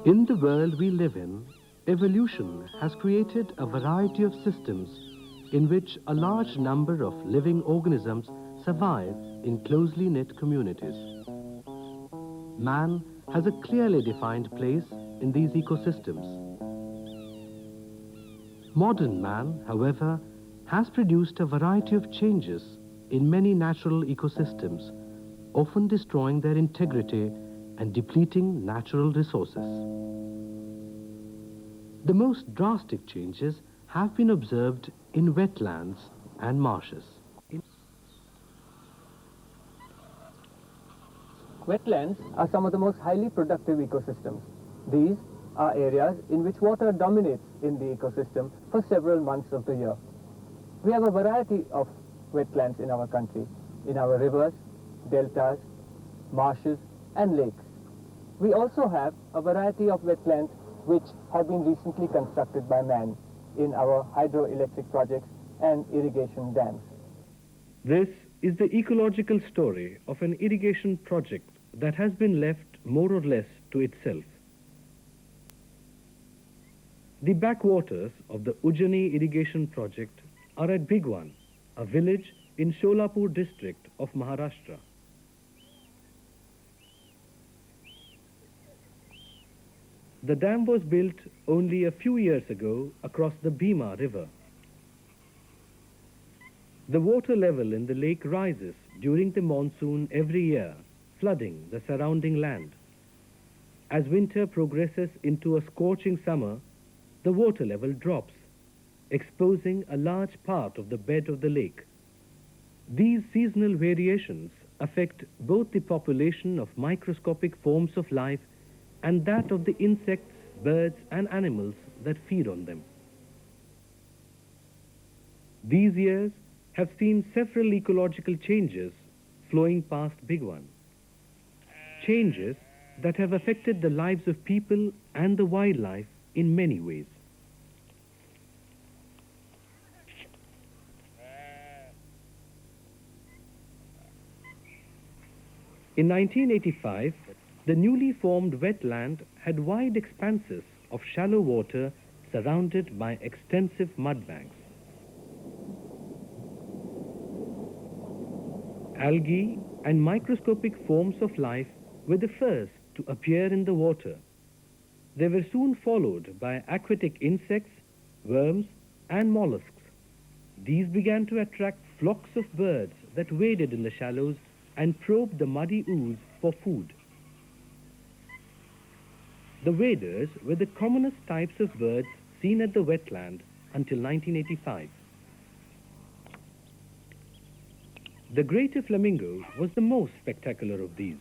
In the world we live in, evolution has created a variety of systems in which a large number of living organisms survive in closely knit communities. Man has a clearly defined place in these ecosystems. Modern man, however, has produced a variety of changes in many natural ecosystems, often destroying their integrity and depleting natural resources. The most drastic changes have been observed in wetlands and marshes. Wetlands are some of the most highly productive ecosystems. These are areas in which water dominates in the ecosystem for several months of the year. We have a variety of wetlands in our country, in our rivers, deltas, marshes, and lakes. We also have a variety of wetlands which have been recently constructed by man in our hydroelectric projects and irrigation dams. This is the ecological story of an irrigation project that has been left more or less to itself. The backwaters of the Ujjani irrigation project are at Bhigwan, a village in Sholapur district of Maharashtra. The dam was built only a few years ago across the Bhima river. The water level in the lake rises during the monsoon every year, flooding the surrounding land. As winter progresses into a scorching summer, the water level drops, exposing a large part of the bed of the lake. These seasonal variations affect both the population of microscopic forms of life and that of the insects, birds, and animals that feed on them. These years have seen several ecological changes flowing past Bhigwan. Changes that have affected the lives of people and the wildlife in many ways. In 1985, the newly formed wetland had wide expanses of shallow water surrounded by extensive mudbanks. Algae and microscopic forms of life were the first to appear in the water. They were soon followed by aquatic insects, worms, and mollusks. These began to attract flocks of birds that waded in the shallows and probed the muddy ooze for food. The waders were the commonest types of birds seen at the wetland until 1985. The greater flamingo was the most spectacular of these.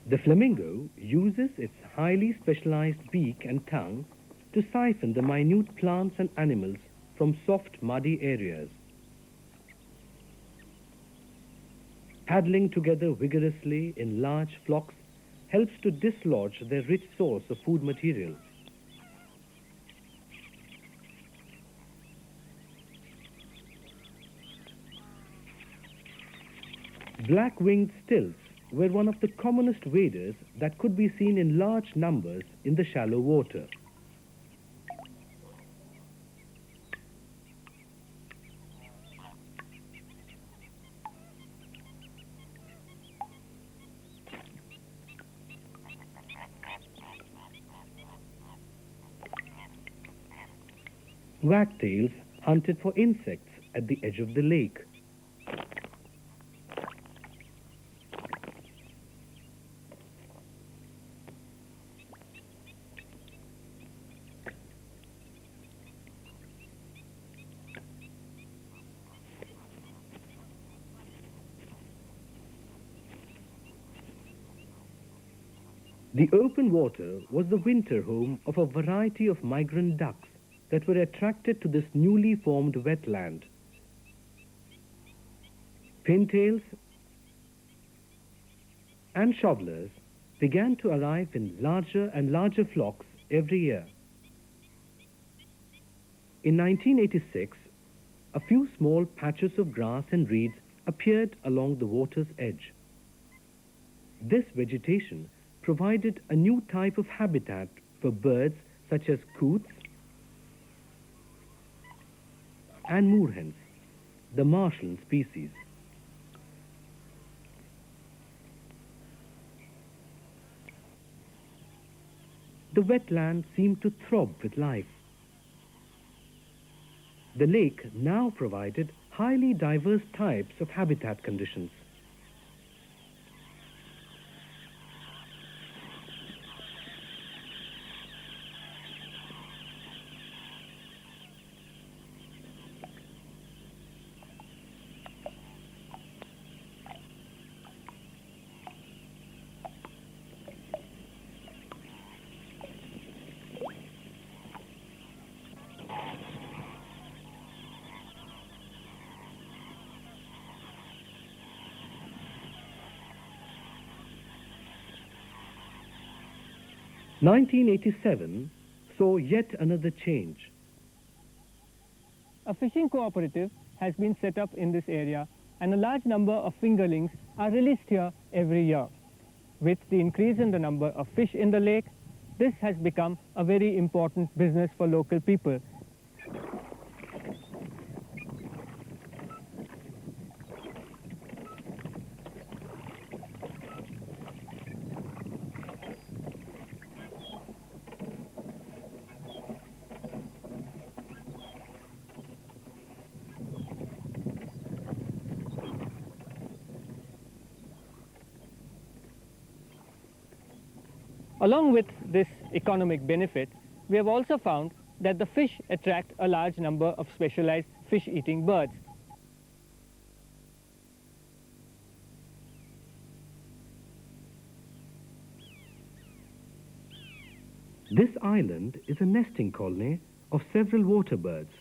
The flamingo uses its highly specialized beak and tongue to siphon the minute plants and animals from soft, muddy areas. Paddling together vigorously in large flocks helps to dislodge their rich source of food material. Black-winged stilts were one of the commonest waders that could be seen in large numbers in the shallow water. Wagtails hunted for insects at the edge of the lake. The open water was the winter home of a variety of migrant ducks that were attracted to this newly formed wetland. Pintails and shovelers began to arrive in larger and larger flocks every year. In 1986, a few small patches of grass and reeds appeared along the water's edge. This vegetation provided a new type of habitat for birds such as coots and moorhens, the Martian species. The wetland seemed to throb with life. The lake now provided highly diverse types of habitat conditions. In 1987 saw yet another change. A fishing cooperative has been set up in this area, and a large number of fingerlings are released here every year. With the increase in the number of fish in the lake, this has become a very important business for local people. Along with this economic benefit, we have also found that the fish attract a large number of specialized fish-eating birds. This island is a nesting colony of several water birds.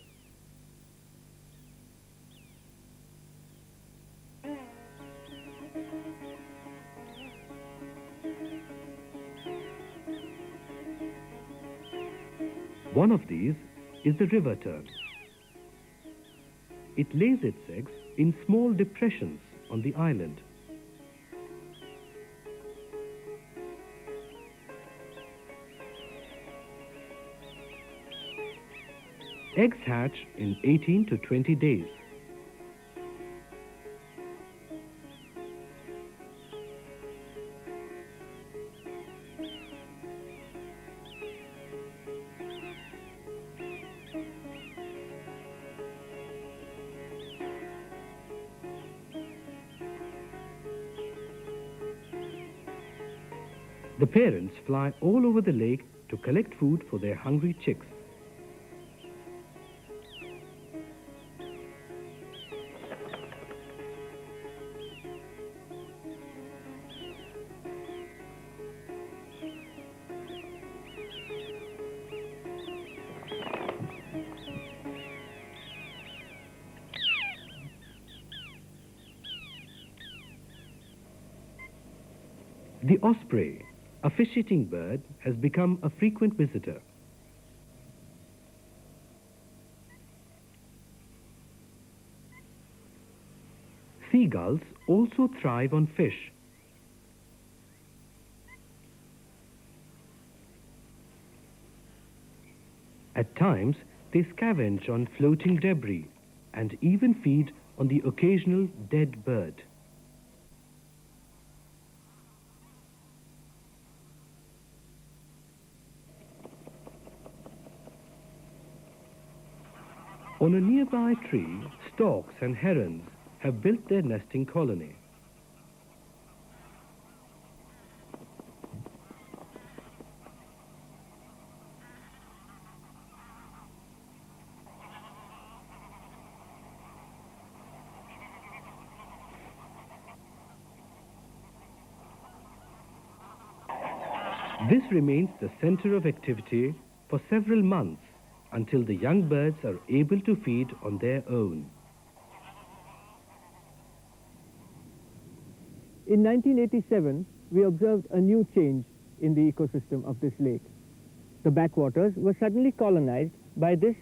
One of these is the river tern. It lays its eggs in small depressions on the island. Eggs hatch in 18 to 20 days. The parents fly all over the lake to collect food for their hungry chicks. The osprey, a fish-eating bird, has become a frequent visitor. Seagulls also thrive on fish. At times, they scavenge on floating debris and even feed on the occasional dead bird. On a nearby tree, storks and herons have built their nesting colony. This remains the center of activity for several months until the young birds are able to feed on their own. In 1987, we observed a new change in the ecosystem of this lake. The backwaters were suddenly colonized by this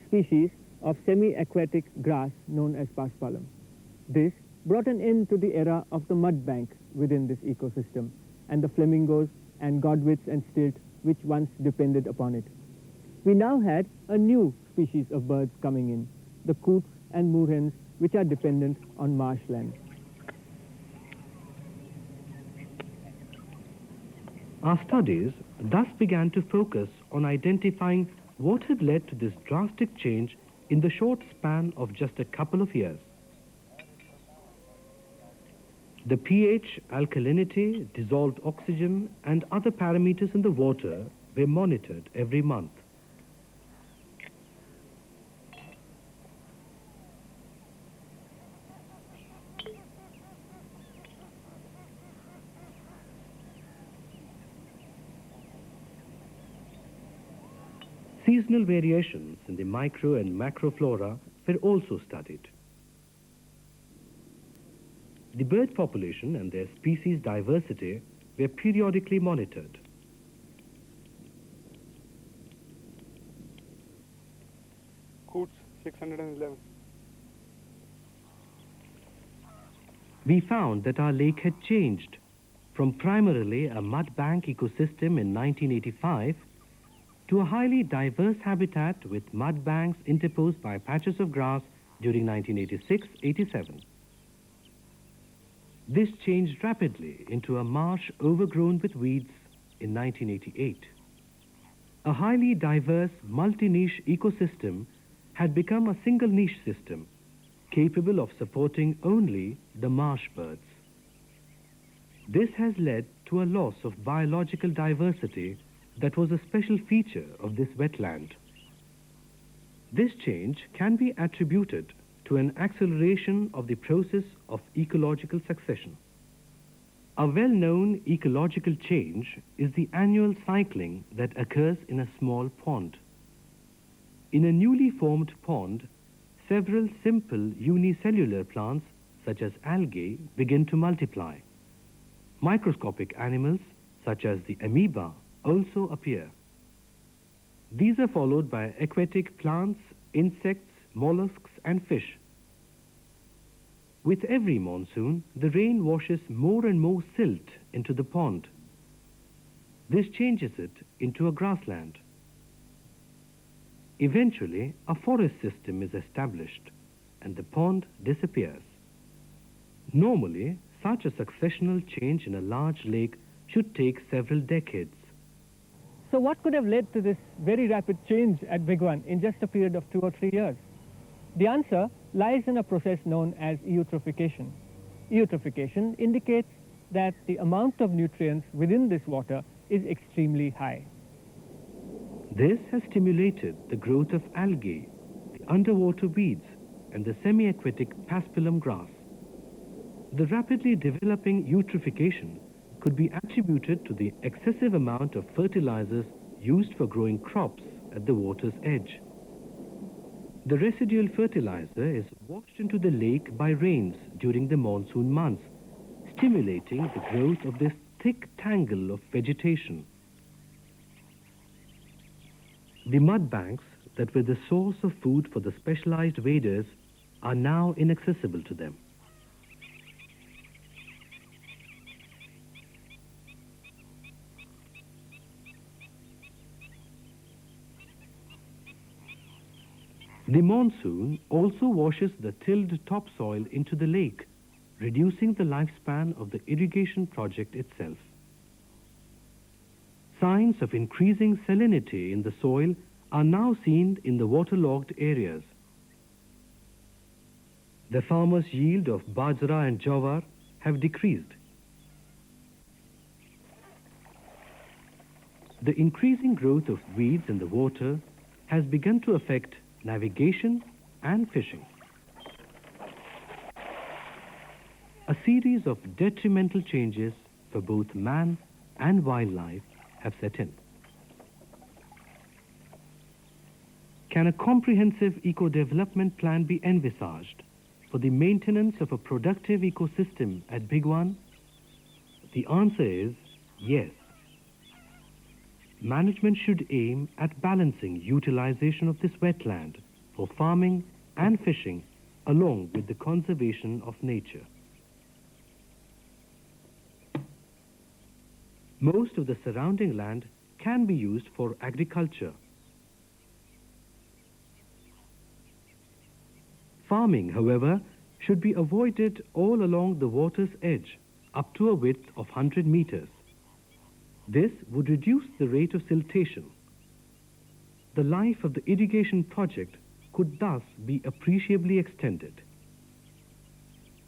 species of semi-aquatic grass known as paspalum. This brought an end to the era of the mud bank within this ecosystem and the flamingos and godwits and stilt which once depended upon it. We now had a new species of birds coming in, the coots and moorhens, which are dependent on marshland. Our studies thus began to focus on identifying what had led to this drastic change in the short span of just a couple of years. The pH, alkalinity, dissolved oxygen, and other parameters in the water were monitored every month. Seasonal variations in the micro and macroflora were also studied. The bird population and their species diversity were periodically monitored. Coots 611. We found that our lake had changed from primarily a mud bank ecosystem in 1985 to a highly diverse habitat with mud banks interposed by patches of grass during 1986-87. This changed rapidly into a marsh overgrown with weeds in 1988. A highly diverse multi-niche ecosystem had become a single niche system capable of supporting only the marsh birds. This has led to a loss of biological diversity that was a special feature of this wetland. This change can be attributed to an acceleration of the process of ecological succession. A well-known ecological change is the annual cycling that occurs in a small pond. In a newly formed pond, several simple unicellular plants, such as algae, begin to multiply. Microscopic animals, such as the amoeba, also appear. These are followed by aquatic plants, insects, mollusks, and fish. With every monsoon, the rain washes more and more silt into the pond. This changes it into a grassland. Eventually, a forest system is established, and the pond disappears. Normally, such a successional change in a large lake should take several decades. So what could have led to this very rapid change at Big One in just a period of 2 or 3 years? The answer lies in a process known as eutrophication. Eutrophication indicates that the amount of nutrients within this water is extremely high. This has stimulated the growth of algae, the underwater weeds, and the semi-aquatic paspalum grass. The rapidly developing eutrophication could be attributed to the excessive amount of fertilizers used for growing crops at the water's edge. The residual fertilizer is washed into the lake by rains during the monsoon months, stimulating the growth of this thick tangle of vegetation. The mud banks that were the source of food for the specialized waders are now inaccessible to them. The monsoon also washes the tilled topsoil into the lake, reducing the lifespan of the irrigation project itself. Signs of increasing salinity in the soil are now seen in the waterlogged areas. The farmers' yield of bajra and jawar have decreased. The increasing growth of weeds in the water has begun to affect navigation and fishing. A series of detrimental changes for both man and wildlife have set in. Can a comprehensive eco-development plan be envisaged for the maintenance of a productive ecosystem at Bhigwan? The answer is yes. Management should aim at balancing utilization of this wetland for farming and fishing along with the conservation of nature. Most of the surrounding land can be used for agriculture. Farming, however, should be avoided all along the water's edge up to a width of 100 meters. This would reduce the rate of siltation. The life of the irrigation project could thus be appreciably extended.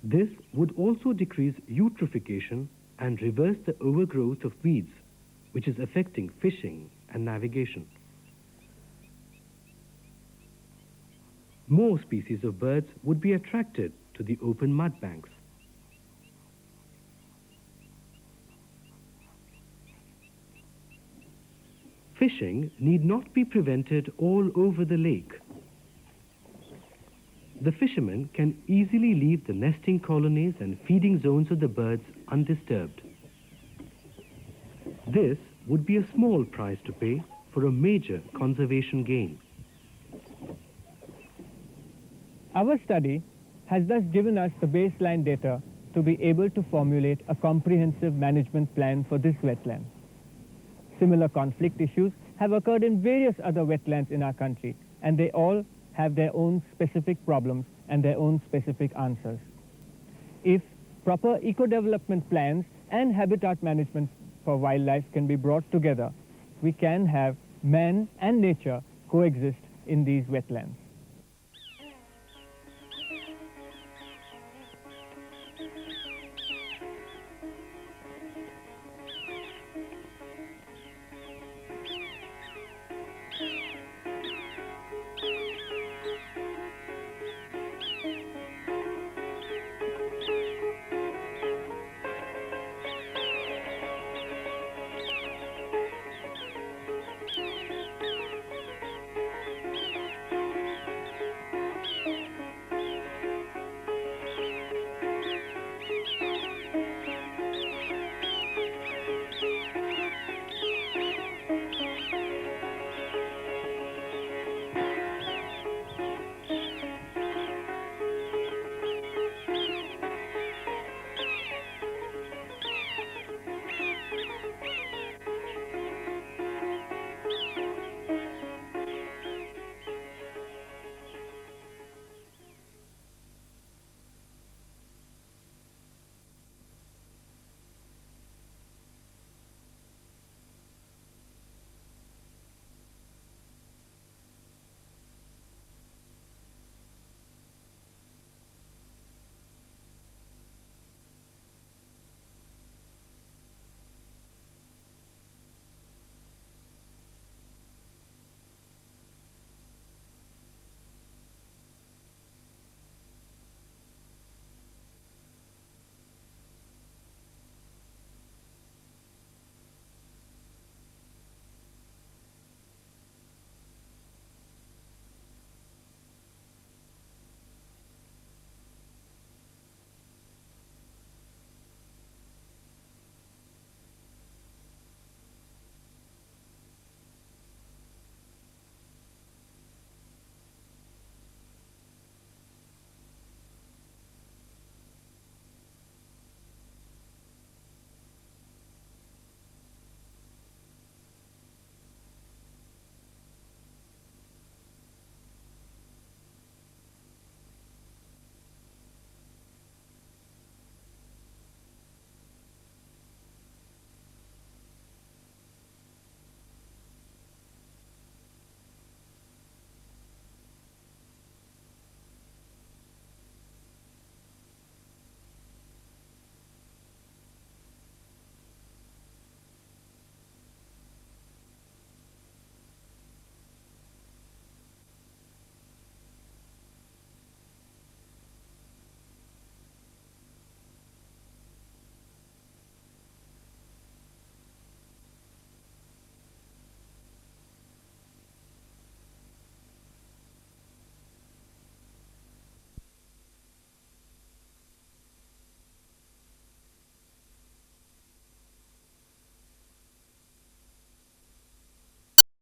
This would also decrease eutrophication and reverse the overgrowth of weeds, which is affecting fishing and navigation. More species of birds would be attracted to the open mud banks. Fishing need not be prevented all over the lake. The fishermen can easily leave the nesting colonies and feeding zones of the birds undisturbed. This would be a small price to pay for a major conservation gain. Our study has thus given us the baseline data to be able to formulate a comprehensive management plan for this wetland. Similar conflict issues have occurred in various other wetlands in our country, and they all have their own specific problems and their own specific answers. If proper eco-development plans and habitat management for wildlife can be brought together, we can have man and nature coexist in these wetlands.